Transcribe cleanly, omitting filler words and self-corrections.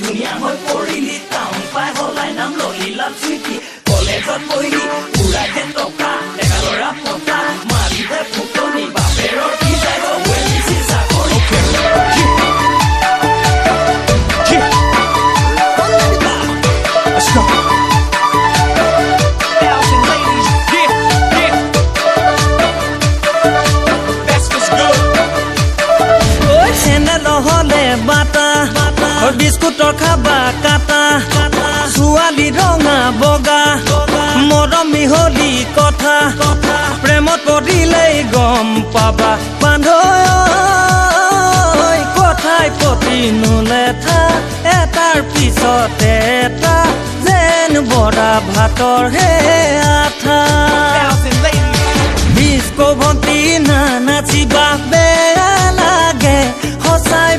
ধুনীয়া হৈ পৰিলি টাউন পাই হলাই নাম ললি লাভ চুইটি কলেজত পঢ়িলি পুৰা যেন টকা ডেকা ল'ৰা পতা মাৰিলে ফুটনি বাপেৰৰ কি যায় ৱেলিছি চাকৰি Let's go. Thousand ladies, yeah. That's what's good. Oi, senda lohole bata, biscuitor khaba kata, suali ronga boga, moromi holi kotha, premot podile gom paba, bandhoi kothai poti nuletha, etar pisote eta. Bora ভাতৰ হে আঠা disco ভন্তি না নাচিবা বেয়া লাগে সঁচাই